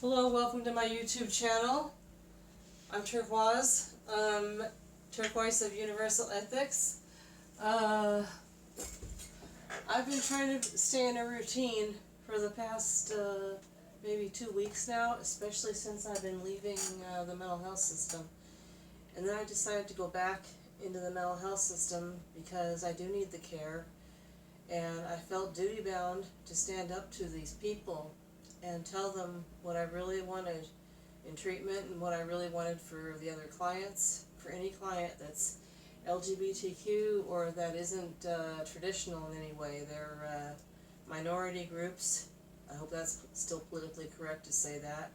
Hello, welcome to my YouTube channel. I'm Turquoise, Turquoise of Universal Ethics. I've been trying to stay in a routine for the past maybe 2 weeks now, especially since I've been leaving the mental health system. And then I decided to go back into the mental health system because I do need the care, and I felt duty bound to stand up to these people and tell them what I really wanted in treatment and what I really wanted for the other clients, for any client that's LGBTQ or that isn't traditional in any way. They're minority groups. I hope that's still politically correct to say that.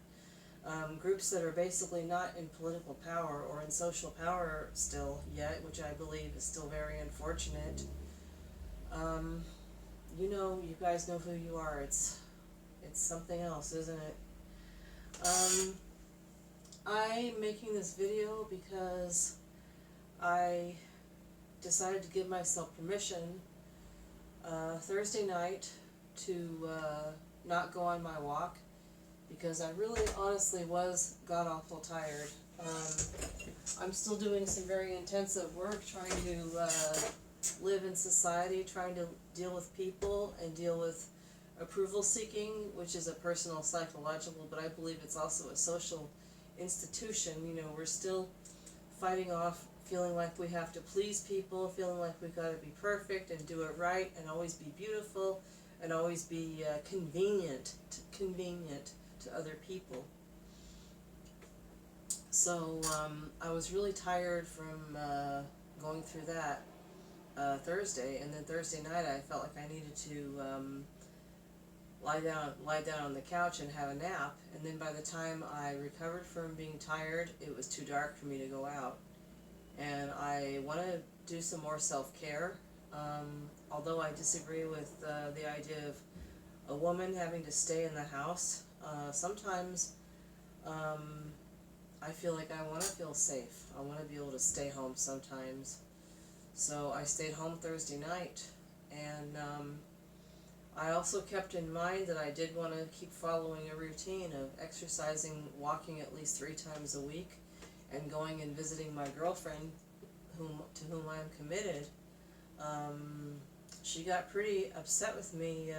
Groups that are basically not in political power or in social power still yet, which I believe is still very unfortunate. You guys know who you are. It's something else, isn't it? I'm making this video because I decided to give myself permission Thursday night to not go on my walk because I really honestly was god-awful tired. I'm still doing some very intensive work trying to live in society, trying to deal with people and deal with approval seeking, which is a personal psychological, but I believe it's also a social institution. We're still fighting off feeling like we have to please people, feeling like we've got to be perfect and do it right and always be beautiful and always be convenient to other people. So I was really tired from going through that Thursday, and then Thursday night I felt like I needed to lie down on the couch and have a nap, and then by the time I recovered from being tired, it was too dark for me to go out. And I want to do some more self-care, although I disagree with the idea of a woman having to stay in the house. Sometimes I feel like I want to feel safe. I want to be able to stay home sometimes. So I stayed home Thursday night, and I also kept in mind that I did want to keep following a routine of exercising, walking at least 3 times a week, and going and visiting my girlfriend, to whom I am committed. She got pretty upset with me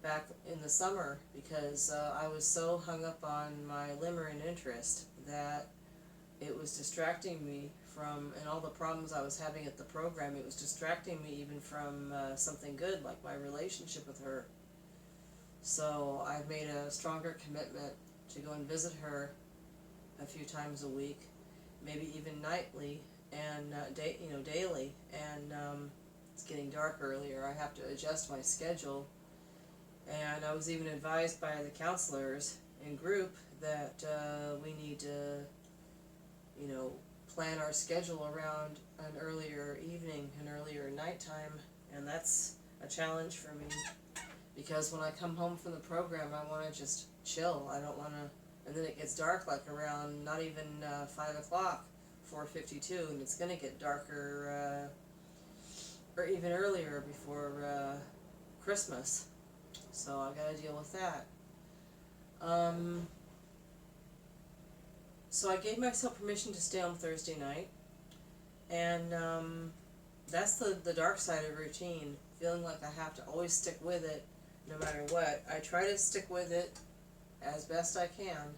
back in the summer because I was so hung up on my limerent interest that it was distracting me from, and all the problems I was having at the program, it was distracting me even from something good like my relationship with her. So I've made a stronger commitment to go and visit her a few times a week, maybe even nightly, and daily. And it's getting dark earlier. I have to adjust my schedule. And I was even advised by the counselors in group that we need to plan our schedule around an earlier evening, an earlier nighttime, and that's a challenge for me because when I come home from the program I want to just chill. I don't want to, and then it gets dark like around not even 5 o'clock, 4:52, and it's going to get darker or even earlier before Christmas, so I got to deal with that. So I gave myself permission to stay on Thursday night, and that's the dark side of routine, feeling like I have to always stick with it no matter what. I try to stick with it as best I can,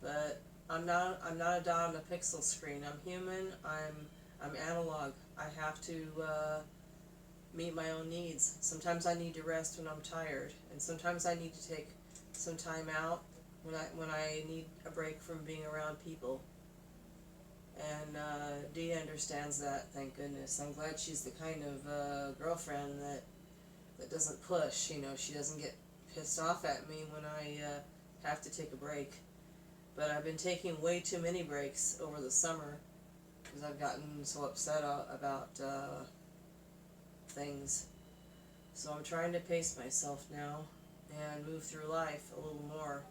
but I'm not a dot on a pixel screen. I'm human. I'm analog. I have to meet my own needs. Sometimes I need to rest when I'm tired, and sometimes I need to take some time out when I need a break from being around people. And Dee understands that, thank goodness. I'm glad she's the kind of girlfriend that doesn't push. She doesn't get pissed off at me when I have to take a break. But I've been taking way too many breaks over the summer because I've gotten so upset about things. So I'm trying to pace myself now and move through life a little more,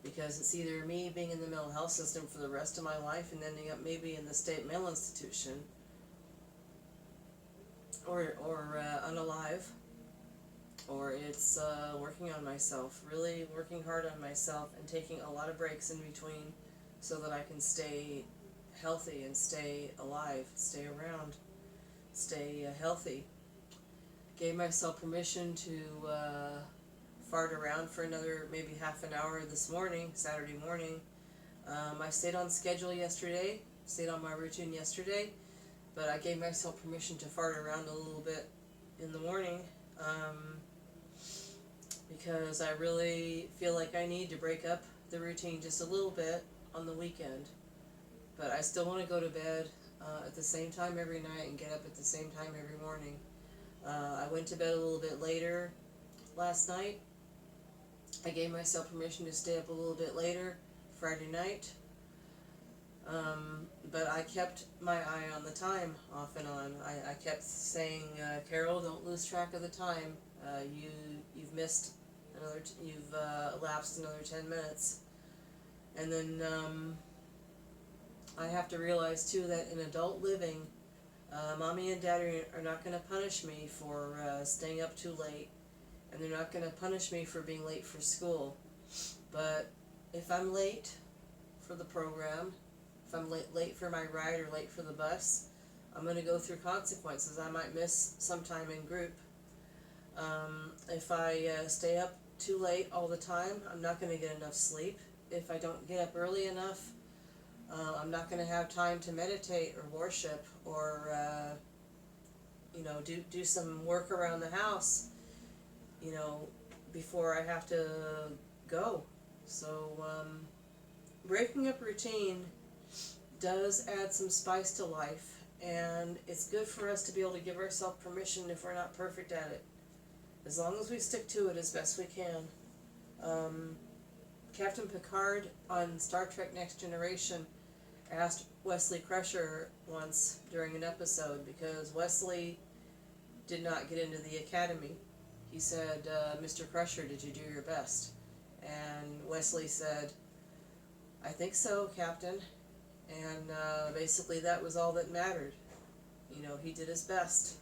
because it's either me being in the mental health system for the rest of my life and ending up maybe in the state mental institution, or unalive, or it's working on myself, really working hard on myself and taking a lot of breaks in between so that I can stay healthy and stay alive, stay around, stay healthy. Gave myself permission to fart around for another maybe half an hour this morning, Saturday morning. I stayed on schedule yesterday, stayed on my routine yesterday, but I gave myself permission to fart around a little bit in the morning because I really feel like I need to break up the routine just a little bit on the weekend. But I still want to go to bed at the same time every night and get up at the same time every morning. I went to bed a little bit later last night. I gave myself permission to stay up a little bit later Friday night. But I kept my eye on the time off and on. I kept saying, Carol, don't lose track of the time. You've missed another, you've elapsed another 10 minutes. And then I have to realize too that in adult living, mommy and daddy are not going to punish me for staying up too late, and they're not going to punish me for being late for school. But if I'm late for the program, if I'm late for my ride or late for the bus, I'm going to go through consequences. I might miss some time in group. If I stay up too late all the time, I'm not going to get enough sleep. If I don't get up early enough, I'm not going to have time to meditate or worship or do some work around the house, before I have to go. So breaking up routine does add some spice to life, and it's good for us to be able to give ourselves permission if we're not perfect at it, as long as we stick to it as best we can. Captain Picard on Star Trek Next Generation asked Wesley Crusher once during an episode, because Wesley did not get into the academy. He said, Mr. Crusher, did you do your best? And Wesley said, I think so, Captain. And basically that was all that mattered. He did his best.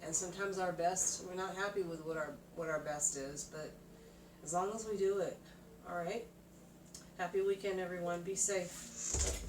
And sometimes our best, we're not happy with what our best is, but as long as we do it. Alright? Happy weekend, everyone. Be safe.